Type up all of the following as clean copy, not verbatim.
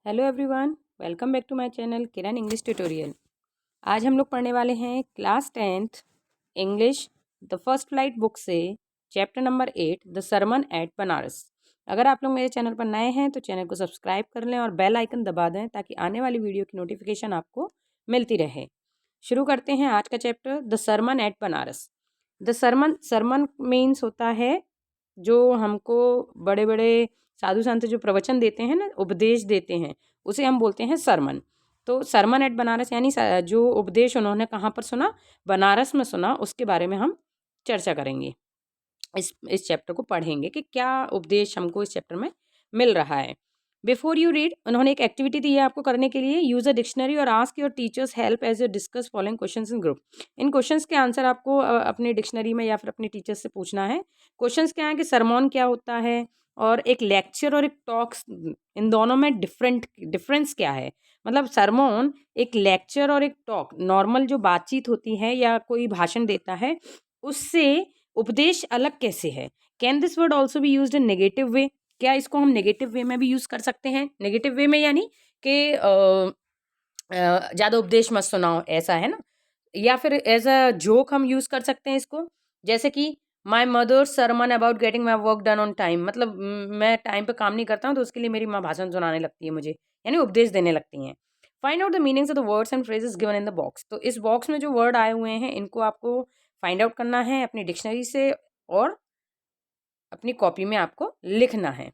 Hello everyone, welcome back to my channel Kiran English tutorial. आज हम लोग पढ़ने वाले हैं class 10th English the first flight book से chapter number 8 the sermon at Benares. अगर आप लोग मेरे चैनल पर नए हैं तो चैनल को सब्सक्राइब कर लें और बेल आइकन दबा दें ताकि आने वाली वीडियो की नोटिफिकेशन आपको मिलती रहे। शुरू करते हैं आज का chapter the sermon at Banaras. The sermon sermon means होता है जो हमको बड़े बड़े साधु संत जो प्रवचन देते हैं ना, उपदेश देते हैं, उसे हम बोलते हैं सरमन। तो सरमन एट बनारस यानी जो उपदेश उन्होंने कहाँ पर सुना, बनारस में सुना, उसके बारे में हम चर्चा करेंगे। इस चैप्टर को पढ़ेंगे कि क्या उपदेश हमको इस चैप्टर में मिल रहा है। बिफोर यू रीड, उन्होंने एक एक्टिविटी दी है आपको करने के लिए। यूज अ डिक्शनरी और ask your teacher's help as you discuss following questions in group. इन क्वेश्चंस के आंसर आपको अपने डिक्शनरी में या फिर अपने टीचर्स से पूछना है। क्वेश्चंस क्या है कि सरमोन क्या होता है और एक लेक्चर और एक टॉक्स, इन दोनों में डिफरेंस क्या है। मतलब सरमोन एक लेक्चर और एक टॉक, नॉर्मल जो बातचीत होती है या कोई भाषण देता है, उससे उपदेश अलग कैसे है। Can this word also be use in negative way, क्या इसको हम नेगेटिव वे में भी यूज कर सकते हैं। नेगेटिव वे में यानी कि ज़्यादा उपदेश मत सुनाओ, ऐसा है ना। या फिर एज अ जोक हम यूज कर सकते हैं इसको, जैसे कि my mother sermon about getting my work done on time. मतलब मैं टाइम पे काम नहीं करता हूँ तो उसके लिए मेरी माँ भाषण सुनाने लगती है मुझे, यानी उपदेश देने लगती हैं। Find out the meanings of the words and phrases given in the box. तो इस बॉक्स में जो वर्ड आए हुए हैं इनको आपको फाइंड आउट करना है अपनी डिक्शनरी से और अपनी कॉपी में आपको लिखना है।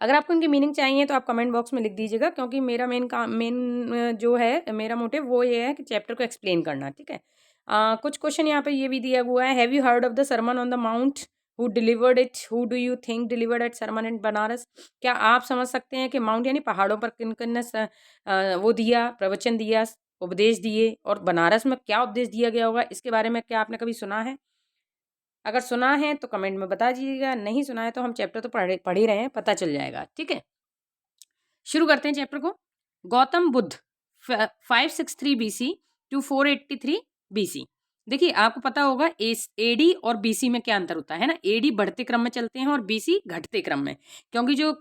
अगर आपको इनकी मीनिंग चाहिए तो आप कमेंट बॉक्स में लिख दीजिएगा, क्योंकि मेरा मेन जो है, मेरा मोटिव वो ये है कि चैप्टर को एक्सप्लेन करना। ठीक है। कुछ क्वेश्चन यहाँ पे ये भी दिया हुआ है। Have you heard of the sermon on the mount, who delivered it, who do you think delivered at sermon in Benares. क्या आप समझ सकते हैं कि माउंट यानी पहाड़ों पर किन किन ने वो दिया, प्रवचन दिया, उपदेश दिए, और बनारस में क्या उपदेश दिया गया होगा, इसके बारे में क्या आपने कभी सुना है। अगर सुना है तो कमेंट में बता दीजिएगा, नहीं सुना है तो हम चैप्टर तो पढ़ ही रहे हैं, पता चल जाएगा। ठीक है, शुरू करते हैं चैप्टर को। Gautam Buddha 563 BC to 483 BC। देखिए आपको पता होगा एडी और बीसी में क्या अंतर होता है ना। एडी बढ़ते क्रम में चलते हैं और बीसी घटते क्रम में, क्योंकि जो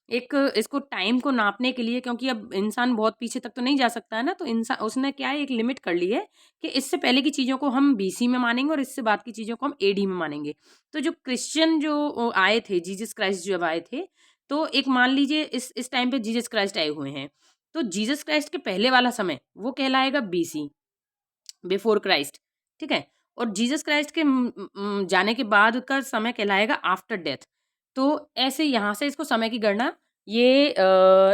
एक इसको टाइम को नापने के लिए, क्योंकि अब इंसान बहुत पीछे तक तो नहीं जा सकता है ना, तो इंसान उसने क्या है, एक लिमिट कर ली है कि इससे पहले की चीज़ों को हम बीसी में मानेंगे और इससे बाद की चीज़ों को हम एडी में मानेंगे। तो जो क्रिश्चियन जो आए थे, जीसस क्राइस्ट जब आए थे, तो एक मान लीजिए इस टाइम पे जीसस क्राइस्ट आए हुए हैं, तो जीसस क्राइस्ट के पहले वाला समय वो कहलाएगा बीसी, बिफोर क्राइस्ट। ठीक है। और जीसस क्राइस्ट के जाने के बाद का समय कहलाएगा आफ्टर डेथ। तो ऐसे यहाँ से इसको समय की गणना ये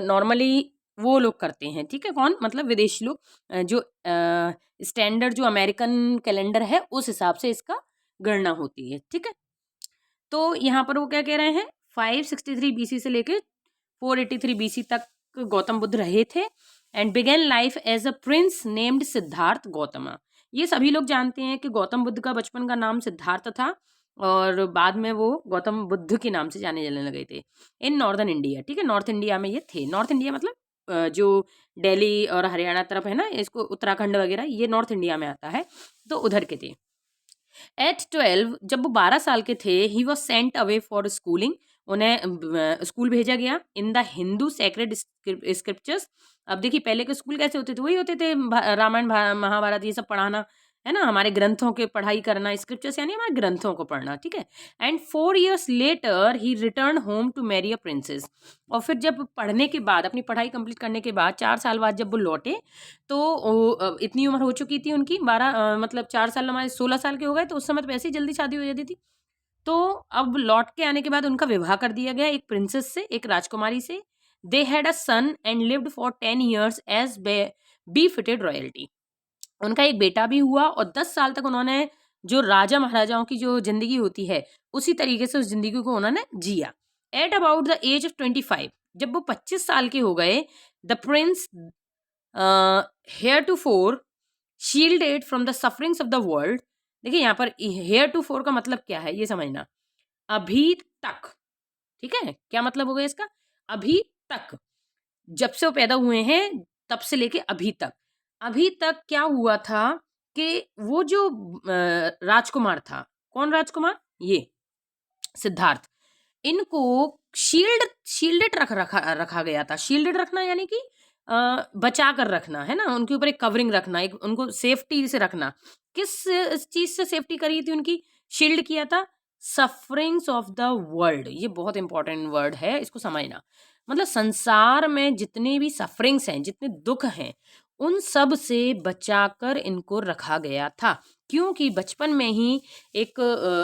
नॉर्मली वो लोग करते हैं। ठीक है, कौन, मतलब विदेशी लोग, जो स्टैंडर्ड जो अमेरिकन कैलेंडर है उस हिसाब से इसका गणना होती है। ठीक है। तो यहाँ पर वो क्या कह रहे हैं, 563 BC से लेके 483 BC तक गौतम बुद्ध रहे थे and began life as a prince named Siddhartha Gautam. ये सभी लोग जानते हैं कि गौतम बुद्ध का बचपन का नाम सिद्धार्थ था और बाद में वो गौतम बुद्ध के नाम से जाने जाने लगे थे इन नॉर्दर्न इंडिया। ठीक है, नॉर्थ इंडिया में ये थे। नॉर्थ इंडिया मतलब जो दिल्ली और हरियाणा तरफ है ना, इसको उत्तराखंड वगैरह, ये नॉर्थ इंडिया में आता है, तो उधर के थे। एट 12, जब वो 12 साल के थे, he was sent away for schooling. उन्हें स्कूल भेजा गया in the Hindu sacred scriptures. अब देखिए पहले के स्कूल कैसे होते थे, वही होते थे रामायण महाभारत ये सब पढ़ाना, है ना, हमारे ग्रंथों के पढ़ाई करना, स्क्रिप्चर्स यानी हमारे ग्रंथों को पढ़ना। ठीक है। And 4 years later he return home to marry a princess. और फिर जब पढ़ने के बाद, अपनी पढ़ाई कंप्लीट करने के बाद 4 साल बाद जब वो लौटे, तो इतनी उम्र हो चुकी थी उनकी, 12 मतलब 4 साल हमारे 16 साल के हो गए, तो उस समय तो वैसे ही जल्दी शादी हो जाती थी। तो अब लौट के आने के बाद उनका विवाह कर दिया गया एक प्रिंसेस से, एक राजकुमारी से। They had a son and lived for 10 years as befitted royalty. उनका एक बेटा भी हुआ और 10 साल तक उन्होंने जो राजा महाराजाओं की जो जिंदगी होती है उसी तरीके से उस जिंदगी को उन्होंने जिया। At about the age of 25, जब वो 25 साल के हो गए, the prince heir to four shielded from the sufferings of the world. देखिए यहाँ पर हेयर टू फोर का मतलब क्या है ये समझना। अभी तक, ठीक है, क्या मतलब हो गया इसका, अभी तक, जब से वो पैदा हुए हैं तब से लेके अभी तक। अभी तक क्या हुआ था कि वो जो राजकुमार था, कौन राजकुमार, ये सिद्धार्थ, इनको शील्डेड रखा गया था। शील्डेड रखना यानी कि बचा कर रखना, है ना? उनके ऊपर एक कवरिंग रखना, एक उनको सेफ्टी से रखना। किस चीज़ से सेफ्टी करी थी उनकी? शील्ड किया था सफरिंग्स ऑफ द वर्ल्ड। ये बहुत इंपॉर्टेंट वर्ड है, इसको समझना। मतलब संसार में जितने भी सफरिंग्स हैं, जितने दुःख हैं, उन सब से बचाकर इनको रखा गया था। क्योंकि बचपन में ही एक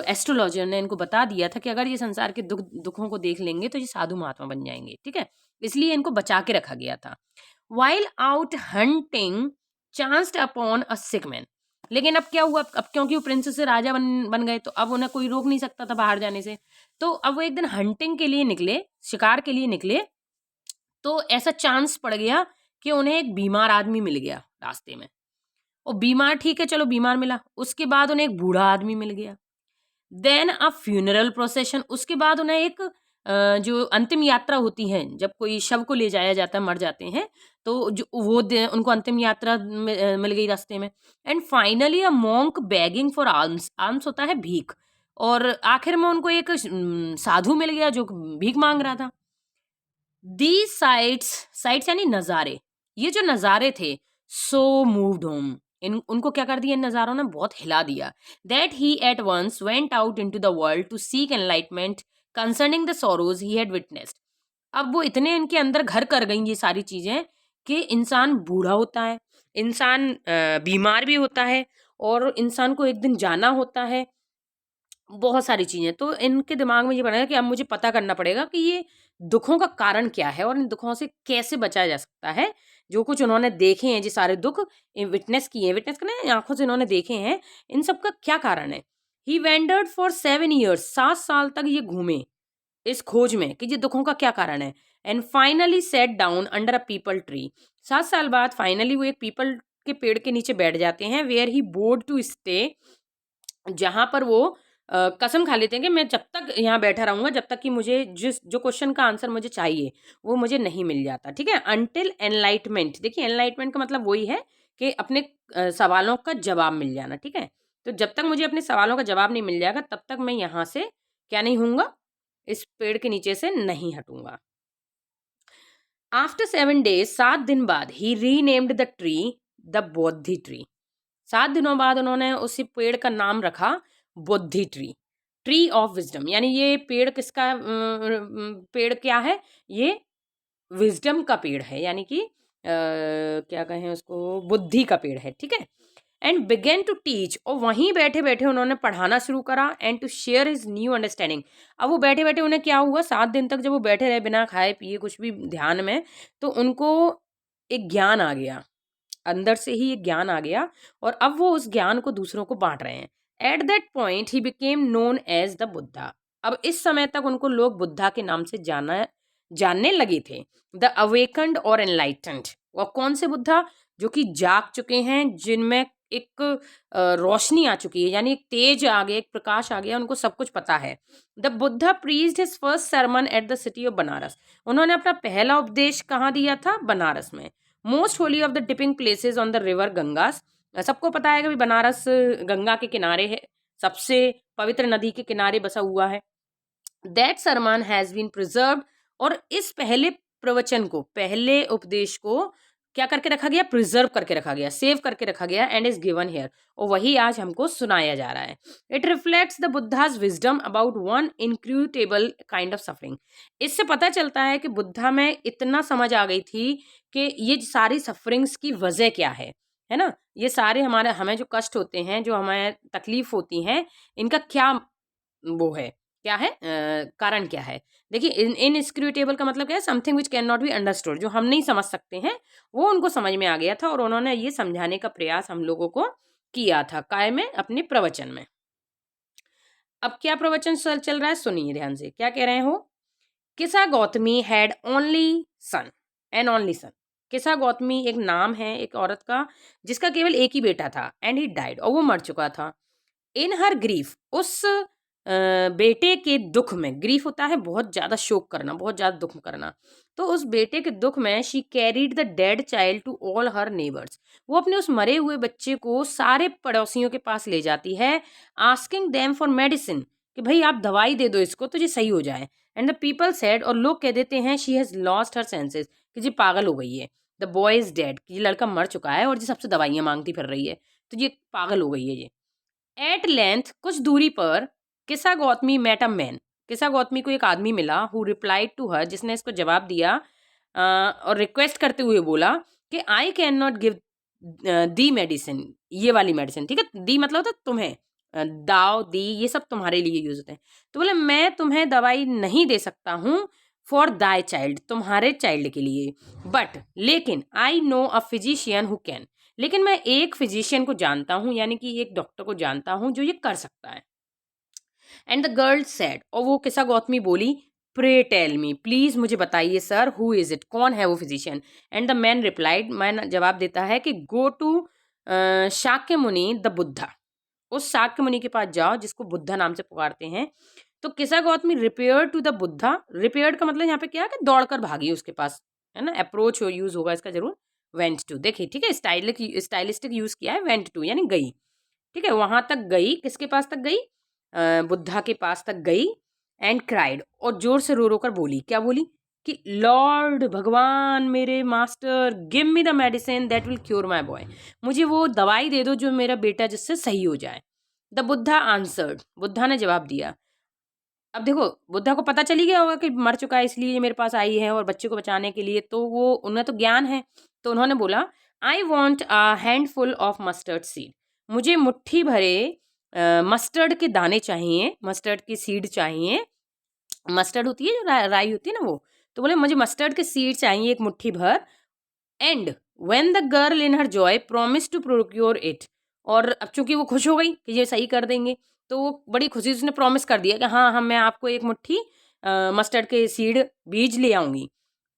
एस्ट्रोलॉजर ने इनको बता दिया था कि अगर ये संसार के दुखों को देख लेंगे तो ये साधु महात्मा बन जाएंगे, ठीक है? इसलिए इनको बचा के रखा गया था। While out hunting chanced upon a sick man. लेकिन अब क्या हुआ? अब क्योंकि वो प्रिंस से राजा बन गए, तो अब उन्हें कोई रोक नहीं सकता था बाहर जाने से। तो अब वो एक दिन हंटिंग के लिए निकले, शिकार के लिए निकले। तो ऐसा चांस पड़ गया कि उन्हें एक बीमार आदमी मिल गया रास्ते में। और बीमार, ठीक है, चलो बीमार मिला। उसके बाद उन्हें एक बूढ़ा आदमी मिल गया। Then a funeral procession. उसके बाद उन्हें एक जो अंतिम यात्रा होती है, जब कोई शव को ले जाया जाता है, मर जाते हैं, तो जो वो उनको अंतिम यात्रा मिल गई रास्ते में। And finally a monk begging for alms. Alms होता है भीख। और आखिर में उनको एक साधु मिल गया जो भीख मांग रहा था। दीज साइट्स, साइट्स यानी नज़ारे, ये जो नज़ारे थे, सो मूव्ड होम, इन उनको क्या कर दिया, इन नज़ारों ने बहुत हिला दिया। That he at once went out into the world to seek enlightenment concerning the sorrows he had witnessed. अब वो इतने इनके अंदर घर कर गई ये सारी चीजें कि इंसान बूढ़ा होता है, इंसान बीमार भी होता है, और इंसान को एक दिन जाना होता है, बहुत सारी चीज़ें। तो इनके दिमाग में ये बना है कि अब मुझे पता करना पड़ेगा कि ये दुखों का कारण क्या है और इन दुखों से कैसे बचा जा सकता है। जो कुछ उन्होंने देखे हैं, जो सारे दुख विटनेस किए हैं, विटनेस करना आंखों से इन्होंने देखे हैं, इन सब का क्या कारण है। ही वेंडर्ड फॉर 7 ईयर्स, 7 साल तक ये घूमे इस खोज में कि ये दुखों का क्या कारण है। And finally set down under a people tree. 7 साल बाद फाइनली वो एक पीपल के पेड़ के नीचे बैठ जाते हैं। वेयर ही बोर्ड टू स्टे, जहाँ पर वो कसम खा लेते हैं कि मैं जब तक यहाँ बैठा रहूँगा, जब तक कि मुझे जिस जो क्वेश्चन का आंसर मुझे चाहिए वो मुझे नहीं मिल जाता, ठीक है? Until enlightenment. देखिए, एनलाइटमेंट का मतलब वही है कि अपने सवालों का जवाब मिल जाना, ठीक है? तो जब तक मुझे अपने सवालों का जवाब नहीं मिल जाएगा, तब तक मैं यहाँ से क्या नहीं हूँगा, इस पेड़ के नीचे से नहीं हटूंगा। आफ्टर 7 डेज, 7 दिन बाद, he renamed the tree the Bodhi tree. 7 दिनों बाद उन्होंने उसी पेड़ का नाम रखा Bodhi tree, tree of wisdom. यानी ये पेड़ किसका पेड़ क्या है? ये विजडम का पेड़ है, यानी कि क्या कहें उसको, बुद्धि का पेड़ है, ठीक है? एंड बिगेन टू टीच, और वहीं बैठे बैठे उन्होंने पढ़ाना शुरू करा। And to share his new understanding. अब वो बैठे बैठे, उन्हें क्या हुआ, 7 दिन तक जब वो बैठे रहे बिना खाए पिए कुछ भी ध्यान में, तो उनको एक ज्ञान आ गया, अंदर से ही एक ज्ञान आ गया, और अब वो उस ज्ञान को दूसरों को बांट रहे हैं। At that point he became known as the Buddha. अब इस समय तक उनको लोग बुद्धा के नाम से जानने लगे थे। द अवेकन्ड और एनलाइटेंड। और कौन से बुद्धा? जो कि जाग चुके हैं, जिनमें एक रोशनी आ चुकी है, यानी एक तेज आ गया, एक प्रकाश आ गया, उनको सब कुछ पता है। The Buddha preached his first sermon at the city of Benares. उन्होंने अपना पहला उपदेश कहाँ दिया था? बनारस में। Most holy of the dipping places on the river Ganges. सबको पता है कि बनारस गंगा के किनारे है, सबसे पवित्र नदी के किनारे बसा हुआ है। That sermon has been preserved. और इस पहले प्रवचन को, पहले उपदेश को क्या करके रखा गया? प्रिजर्व करके रखा गया, सेव करके रखा गया। एंड इज गिवन हियर, और वही आज हमको सुनाया जा रहा है। It reflects the Buddha's wisdom about one inscrutable kind of suffering. इससे पता चलता है कि बुद्धा में इतना समझ आ गई थी कि ये सारी सफरिंग्स की वजह क्या है ना? ये सारे हमें जो कष्ट होते हैं, जो हमें तकलीफ होती हैं, इनका क्या वो है, क्या है, कारण क्या है? देखिए, इनस्क्रूटेबल का मतलब क्या है? Something which can not be understood, जो हम नहीं समझ सकते हैं, वो उनको समझ में आ गया था, और उन्होंने ये समझाने का प्रयास हम लोगों को किया था, काय में? अपने प्रवचन में। अब क्या प्रवचन चल रहा है, सुनिए ध्यान से, क्या कह रहे हैं वो? Kisa Gotami had only son, an only son. Kisa Gotami एक नाम है एक औरत का, जिसका केवल एक ही बेटा था। एंड ही डाइड, और वो मर चुका था। इन हर ग्रीफ, उस बेटे के दुख में, ग्रीफ होता है बहुत ज़्यादा शोक करना, बहुत ज़्यादा दुख करना, तो उस बेटे के दुख में she carried the dead child to all her neighbours. वो अपने उस मरे हुए बच्चे को सारे पड़ोसियों के पास ले जाती है, आस्किंग देम फॉर मेडिसिन, कि भाई आप दवाई दे दो इसको तो ये सही हो जाए। एंड द पीपल सेड, और लोग कह देते हैं, she has lost her senses, कि जी पागल हो गई है। द बॉय इज डेड, कि ये लड़का मर चुका है और जी सबसे दवाइयाँ मांगती फिर रही है, तो ये पागल हो गई है ये। एट लेंथ, कुछ दूरी पर, किसा गौतमी मेट अ मैन, किसा गौतमी को एक आदमी मिला, हु रिप्लाइड टू हर, जिसने इसको जवाब दिया और रिक्वेस्ट करते हुए बोला कि I can not give the medicine, ये वाली मेडिसिन, ठीक है, दी मतलब होता है तुम्हें, दाव दी ये सब तुम्हारे लिए यूज होते हैं। तो बोले मैं तुम्हें दवाई नहीं दे सकता हूँ फॉर दाई चाइल्ड, तुम्हारे चाइल्ड के लिए, बट लेकिन I know a physician who can, लेकिन मैं एक फिजिशियन को जानता हूँ, यानी कि एक डॉक्टर को जानता हूँ जो ये कर सकता है। एंड द गर्ल सेड, और वो किस्सा गौतमी बोली, प्रे टेल मी, प्लीज मुझे बताइए सर, हु इज इट, कौन है वो physician. And the man replied, man जवाब देता है कि गो टू शाक्य मुनि द बुद्धा, उस शाक्य मुनि के पास जाओ जिसको बुद्धा नाम से पुकारते हैं। तो Kisa Gotami repair to the Buddha, repaired का मतलब यहाँ पे क्या है कि दौड़कर भागी उसके पास, है ना, अप्रोच यूज होगा इसका जरूर, वेंट टू, देखिए ठीक है, स्टाइलिस्टिक यूज किया है, वेंट टू यानी गई, ठीक है, वहां तक गई, किसके पास तक गई, बुद्धा के पास तक गई। एंड क्राइड, और जोर से रो रो कर बोली, क्या बोली, कि लॉर्ड भगवान मेरे master, give me the medicine that will cure my boy, मुझे वो दवाई दे दो जो मेरा बेटा जिससे सही हो जाए। द बुद्धा आंसर्ड, बुद्धा ने जवाब दिया। अब देखो बुद्धा को पता चली गया होगा कि मर चुका है इसलिए ये मेरे पास आई है और बच्चे को बचाने के लिए, तो वो उन्हें तो ज्ञान है, तो उन्होंने बोला, I want a handful of mustard seed, मुझे मुट्ठी भरे मस्टर्ड के दाने चाहिए, मस्टर्ड की सीड चाहिए, मस्टर्ड होती है जो राई होती है ना वो, तो बोले मुझे मस्टर्ड के सीड चाहिए एक मुट्ठी भर। And when the girl in her joy promise to procure it, और अब चूंकि वो खुश हो गई कि ये सही कर देंगे, तो वो बड़ी खुशी से उसने प्रॉमिस कर दिया कि हाँ हाँ मैं आपको एक मुट्ठी मस्टर्ड के सीड बीज ले आऊंगी।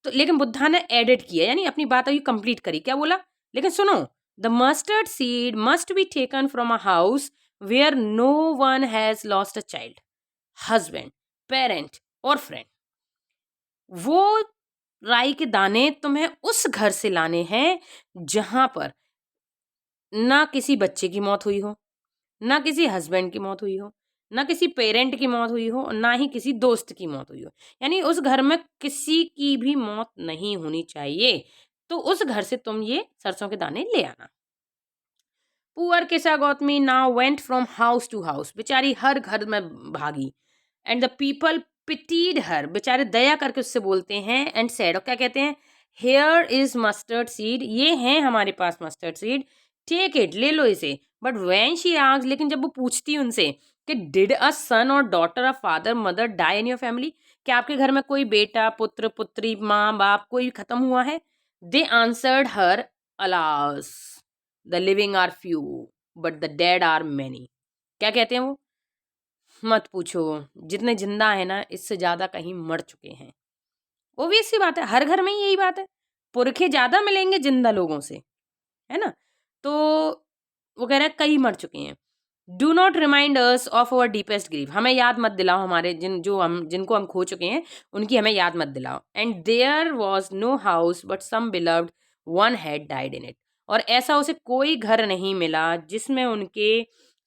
तो लेकिन बुद्धा ने एडिट किया, यानी अपनी बात अभी कंप्लीट करी, क्या बोला, लेकिन सुनो, the mustard seed must be taken from a house where no one has lost a child, husband, parent और फ्रेंड। वो राई के दाने तुम्हें उस घर से लाने हैं जहां पर ना किसी बच्चे की मौत हुई हो, ना किसी हस्बैंड की मौत हुई हो, ना किसी पेरेंट की मौत हुई हो, ना ही किसी दोस्त की मौत हुई हो, यानी उस घर में किसी की भी मौत नहीं होनी चाहिए। तो उस घर से तुम ये सरसों के दाने ले आना। Poor Kisa Gotami now went from house to house, बेचारी हर घर में भागी। And the people pitied her, बेचारे दया करके उससे बोलते हैं, एंड सेड, और क्या कहते हैं, हेयर इज मस्टर्ड सीड, ये है हमारे पास मस्टर्ड सीड, टेक इट, ले लो इसे। बट व्हेन शी आस्क्ड, लेकिन जब वो पूछती उनसे कि डिड अ सन और daughter, a father mother die in your family, क्या आपके घर में कोई बेटा पुत्र पुत्री माँ बाप कोई खत्म हुआ है, they answered her, alas the living are few but the dead are many, क्या कहते हैं वो, मत पूछो, जितने जिंदा है ना इससे ज्यादा कहीं मर चुके हैं। ओबियस सी बात है, हर घर में ही यही बात है, पुरखे ज्यादा मिलेंगे जिंदा लोगों से, है ना। तो वो कह रहा है कई मर चुके हैं। Do not remind us of our deepest grief, हमें याद मत दिलाओ हमारे जिनको हम खो चुके हैं उनकी हमें याद मत दिलाओ। And there was no house but some beloved one had died in it, और ऐसा उसे कोई घर नहीं मिला जिसमें उनके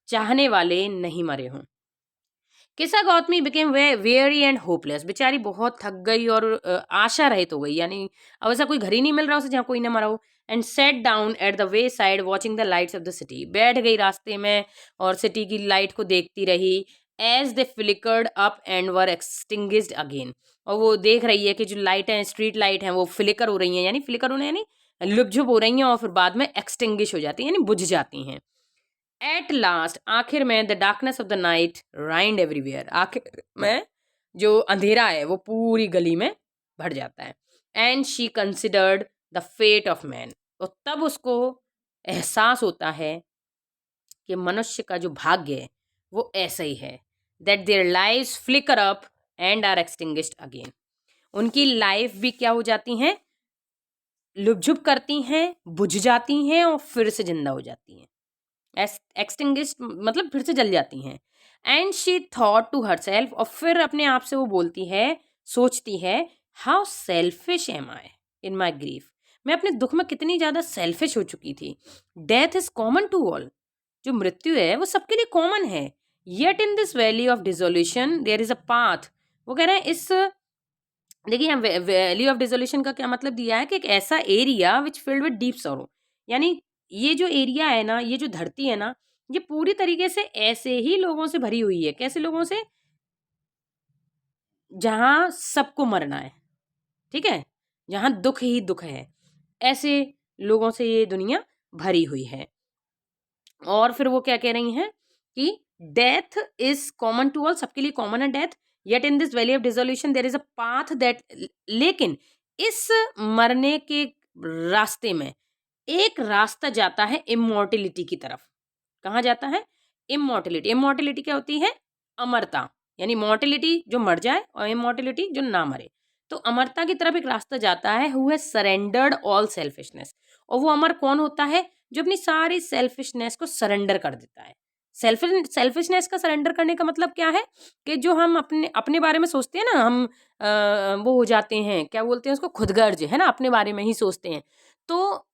चाहने वाले नहीं मरे हों। किसा Gautami became very and hopeless, बेचारी बहुत थक गई और आशा रहित हो गई, यानी अब ऐसा कोई घर ही नहीं मिल रहा उसे जहाँ कोई ना मरा हो। And set down at the way side watching the lights off the city, बैठ गई रास्ते में और सिटी की लाइट को देखती रही। As they flickered up and were extinguished again, और वो देख रही है कि जो लाइट है स्ट्रीट लाइट है वो फ्लिकर हो रही हैं, यानी फ्लिकर होने यानी लुपझुप हो रही हैं और फिर बाद में एक्सटिंग्विश हो जाती हैं यानी बुझ जाती हैं। एट लास्ट, आखिर में, the darkness of the night reigned everywhere, आखिर में जो अंधेरा है वो पूरी गली में भर जाता है। And she considered the fate of man, और तब उसको एहसास होता है कि मनुष्य का जो भाग्य है वो ऐसा ही है, that their lives flicker up and are extinguished again, उनकी लाइफ भी क्या हो जाती हैं, लुपझुप करती हैं, बुझ जाती हैं और फिर से जिंदा हो जाती हैं। एक्सटिंग्विश्ड मतलब फिर से जल जाती हैं। And she thought to herself, और फिर अपने आप से वो बोलती है, सोचती है, how selfish am I in my grief, मैं अपने दुख में कितनी ज़्यादा सेल्फिश हो चुकी थी। Death is common to all, जो मृत्यु है वो सबके लिए कॉमन है। Yet in this valley of dissolution there is a path वो कह रहे हैं इस, देखिए वैली ऑफ डिसोल्यूशन का क्या मतलब दिया है कि एक ऐसा area which filled with deep sorrow, यानी ये जो एरिया है ना, ये जो धरती है ना, ये पूरी तरीके से ऐसे ही लोगों से भरी हुई है। कैसे लोगों से? जहाँ सबको मरना है, ठीक है? जहाँ दुःख ही दुःख है, ऐसे लोगों से ये दुनिया भरी हुई है। और फिर वो क्या कह रही हैं कि death is common to all, सबके लिए कॉमन है death, yet in this valley of dissolution there is a path that, लेकिन इस मरने के रास्ते में एक रास्ता जाता है इमॉर्टिलिटी की तरफ। कहाँ जाता है? इमॉर्टिलिटी। इमॉर्टिलिटी क्या होती है? अमरता, यानी मॉर्टिलिटी जो मर जाए और इमॉर्टिलिटी जो ना मरे। तो अमरता की तरफ एक रास्ता जाता है, who has surrendered all selfishness. और वो अमर कौन होता है? जो अपनी सारी सेल्फिशनेस को सरेंडर कर देता है। सेल्फिशनेस का सरेंडर करने का मतलब क्या है? कि जो हम अपने अपने बारे में सोचते हैं ना, हम वो हो जाते हैं, क्या बोलते हैं उसको, खुदगर्ज, है ना, अपने बारे में ही सोचते हैं। तो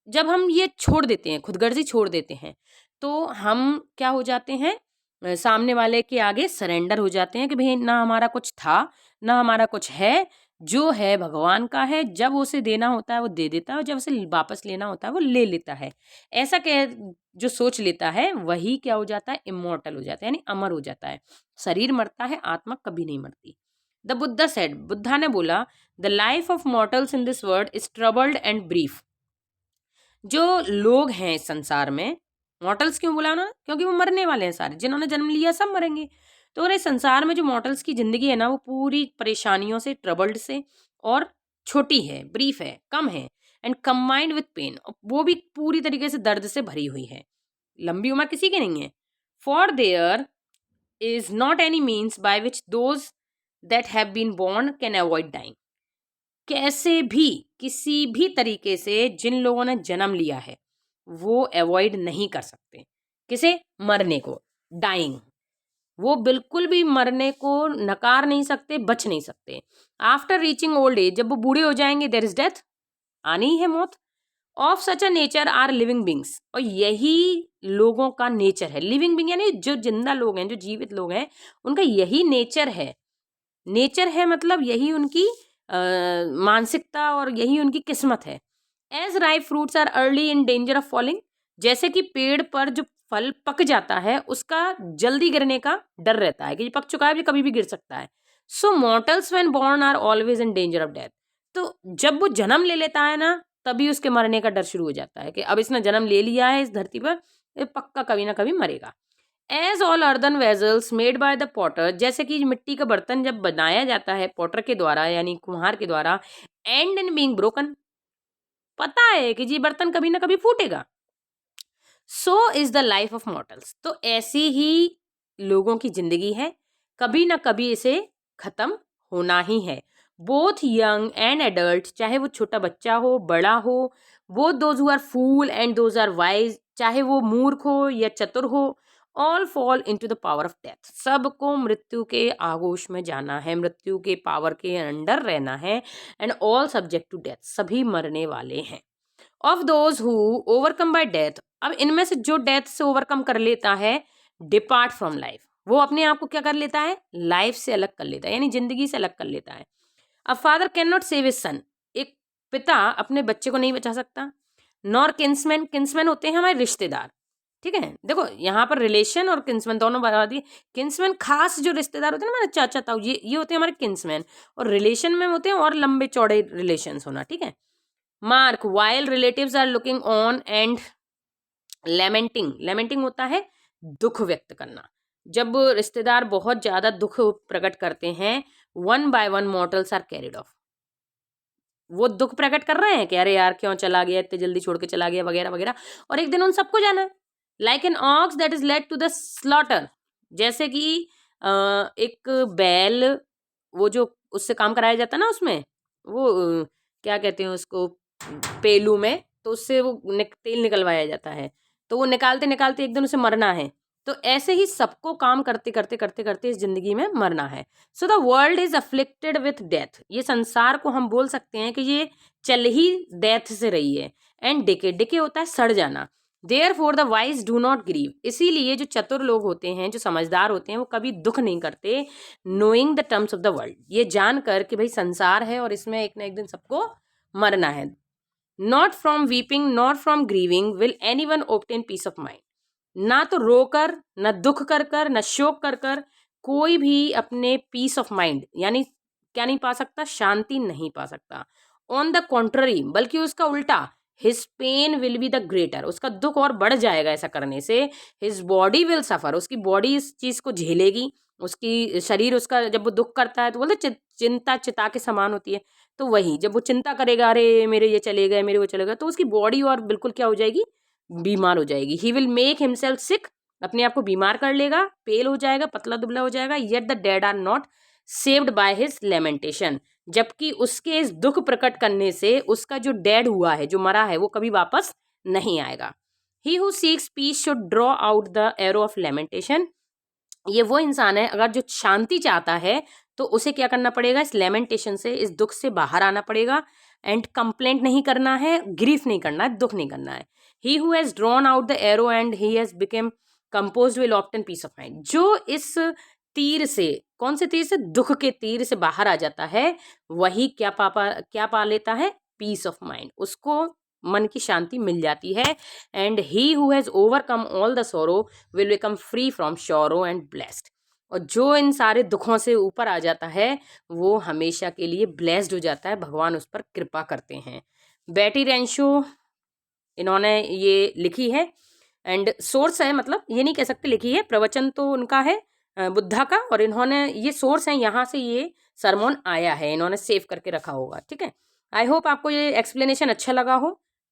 जब हम ये छोड़ देते हैं, खुदगर्जी छोड़ देते हैं, तो हम क्या हो जाते हैं, सामने वाले के आगे सरेंडर हो जाते हैं कि भई ना हमारा कुछ था, ना हमारा कुछ है, जो है भगवान का है, जब उसे देना होता है वो दे देता है और जब उसे वापस लेना होता है वो ले लेता है। ऐसा कह जो सोच लेता है वही क्या हो जाता है, इमॉर्टल हो जाता है, यानी अमर हो जाता है। शरीर मरता है, आत्मा कभी नहीं मरती। द बुद्धा सेड, बुद्धा ने बोला, the life of mortals in this world is troubled and brief. जो लोग हैं इस संसार में, मॉर्टल्स क्यों बोला उन्होंने? क्योंकि वो मरने वाले हैं सारे, जिन्होंने जन्म लिया सब मरेंगे। तो अगर इस संसार में जो मॉर्टल्स की जिंदगी है ना, वो पूरी परेशानियों से, ट्रबल्ड से, और छोटी है, ब्रीफ है, कम है, एंड कंबाइंड विथ पेन, वो भी पूरी तरीके से दर्द से भरी हुई है। लंबी उम्र किसी की नहीं है। For there is not any means by which those that have been born can avoid dying. कैसे भी, किसी भी तरीके से जिन लोगों ने जन्म लिया है वो अवॉइड नहीं कर सकते। किसे? मरने को, डाइंग। वो बिल्कुल भी मरने को नकार नहीं सकते, बच नहीं सकते। आफ्टर रीचिंग ओल्ड एज, जब वो बूढ़े हो जाएंगे, देयर इज डेथ, आनी ही है मौत। Of such a nature are living beings, और यही लोगों का नेचर है। लिविंग बींग यानी जो जिंदा लोग हैं, जो जीवित लोग हैं, उनका यही नेचर है। नेचर है मतलब यही उनकी मानसिकता और यही उनकी किस्मत है। As ripe fruits are early in danger of falling, जैसे कि पेड़ पर जो फल पक जाता है उसका जल्दी गिरने का डर रहता है कि ये पक चुका है, ये कभी भी गिर सकता है। So mortals when born are always in danger of death. तो जब वो जन्म ले लेता है ना, तभी उसके मरने का डर शुरू हो जाता है कि अब इसने जन्म ले लिया है इस धरती पर, ये पक्का कभी ना कभी मरेगा। As all earthen vessels made by the potter, जैसे कि मिट्टी का बर्तन जब बनाया जाता है पॉटर के द्वारा, यानी कुम्हार के द्वारा, एंड इन बीइंग ब्रोकन, पता है कि ये बर्तन कभी ना कभी फूटेगा। So is the life of mortals, तो ऐसी ही लोगों की जिंदगी है, कभी ना कभी इसे खत्म होना ही है। बोथ यंग एंड एडल्ट, चाहे वो छोटा बच्चा हो, बड़ा हो, both those who are fool and those are wise, चाहे वो मूर्ख हो या चतुर हो, all fall into the power of death. सबको मृत्यु के आगोश में जाना है, मृत्यु के पावर के अंडर रहना है। And all subject to death, सभी मरने वाले हैं। Of those who overcome by death, अब इनमें से जो डेथ से ओवरकम कर लेता है, डिपार्ट फ्रॉम लाइफ, वो अपने आप को क्या कर लेता है? लाइफ से अलग कर लेता है, यानी जिंदगी से अलग कर लेता है। A father can not save his son, एक पिता अपने बच्चे को नहीं बचा सकता। नॉर किन्समैन, किन्समैन होते हैं हमारे रिश्तेदार, ठीक है? देखो यहाँ पर रिलेशन और किन्समैन दोनों बता दिए। किन्समैन खास जो रिश्तेदार होते हैं ना, हमारे चाचा ताऊ, ये होते हैं हमारे किन्समैन, और रिलेशन में होते हैं और लंबे चौड़े रिलेशन होना, ठीक है? Mark, while relatives are looking on and lamenting, lamenting होता है दुख व्यक्त करना। जब रिश्तेदार बहुत ज्यादा दुख प्रकट करते हैं, one by one mortals are carried off, वो दुख प्रकट कर रहे हैं कि अरे यार क्यों चला गया, इतनी जल्दी छोड़ के चला गया, वगैरह वगैरह, और एक दिन उन सबको जाना है। Like an ox that is led to the slaughter, जैसे कि एक बैल, वो जो उससे काम कराया जाता है ना, उसमें वो क्या कहते हैं उसको, पेलू में, तो उससे वो तेल निकलवाया जाता है, तो वो निकालते निकालते एक दिन उसे मरना है। तो ऐसे ही सबको काम करते करते करते करते इस जिंदगी में मरना है। So the world is afflicted with death, ये संसार को हम बोल सकते हैं कि ये चल ही डेथ से रही है। एंड डिके, डिके होता है सड़ जाना। Therefore the wise do not grieve, इसीलिए जो चतुर लोग होते हैं, जो समझदार होते हैं, वो कभी दुख नहीं करते। Knowing the terms of the world, ये जानकर कि भाई संसार है और इसमें एक ना एक दिन सबको मरना है। Not from weeping not from grieving will any one obtain peace of mind, ना तो रोकर, न दुख कर कर, न शोक कर कर कोई भी अपने पीस ऑफ माइंड यानी क्या नहीं पा सकता, शांति नहीं पा सकता। ऑन द कॉन्ट्ररी, बल्कि उसका उल्टा, his pain will be the greater, उसका दुख और बढ़ जाएगा ऐसा करने से। हिज बॉडी विल सफर, उसकी बॉडी इस चीज को झेलेगी, उसकी शरीर उसका जब वो दुख करता है तो बोलते चिंता चिता के समान होती है, तो वही जब वो चिंता करेगा, अरे मेरे ये चले गए, मेरे वो चले गए, तो उसकी बॉडी और बिल्कुल क्या हो जाएगी, बीमार हो जाएगी। ही विल मेक हिमसेल्फ सिक, अपने आप को बीमार कर लेगा, पेल हो जाएगा, पतला दुबला हो जाएगा। Yet the dead are not saved by his lamentation, जबकि उसके इस दुख प्रकट करने से उसका जो डेड हुआ है, जो मरा है, वो कभी वापस नहीं आएगा। He who seeks peace should draw out the arrow of lamentation, ये वो इंसान है अगर जो शांति चाहता है तो उसे क्या करना पड़ेगा, इस लेमेंटेशन से, इस दुख से बाहर आना पड़ेगा। एंड कंप्लेंट नहीं करना है, ग्रीफ नहीं करना है, दुख नहीं करना है। He who has drawn out the arrow and he has become composed will obtain peace of mind, जो इस तीर से, कौन से तीर से, दुख के तीर से बाहर आ जाता है, वही क्या पा लेता है, पीस ऑफ माइंड, उसको मन की शांति मिल जाती है। And he who has overcome all the सोरो will become free from sorrow and blessed, और जो इन सारे दुखों से ऊपर आ जाता है वो हमेशा के लिए ब्लेस्ड हो जाता है, भगवान उस पर कृपा करते हैं। बेटी रेंशो इन्होंने ये लिखी है, एंड सोर्स है, मतलब ये नहीं कह सकते लिखी है, प्रवचन तो उनका है बुद्धा का, और इन्होंने ये सोर्स है, यहाँ से ये सरमोन आया है, इन्होंने सेव करके रखा होगा। ठीक है, आई होप आपको ये एक्सप्लेनेशन अच्छा लगा हो।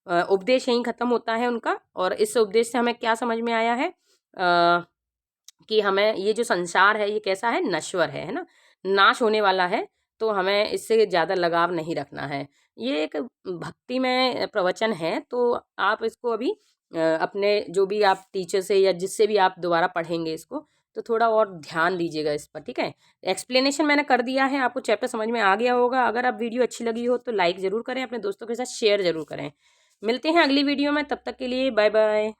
उपदेश यहीं खत्म होता है उनका, और इस उपदेश से हमें क्या समझ में आया है कि हमें ये जो संसार है ये कैसा है, नश्वर है ना, नाश होने वाला है, तो हमें इससे ज़्यादा लगाव नहीं रखना है। ये एक भक्ति में प्रवचन है, तो आप इसको अभी अपने जो भी आप टीचर से या जिससे भी आप दोबारा पढ़ेंगे इसको, तो थोड़ा और ध्यान दीजिएगा इस पर। ठीक है, एक्सप्लेनेशन मैंने कर दिया है, आपको चैप्टर समझ में आ गया होगा। अगर आप वीडियो अच्छी लगी हो तो लाइक ज़रूर करें, अपने दोस्तों के साथ शेयर ज़रूर करें। मिलते हैं अगली वीडियो में, तब तक के लिए बाय बाय।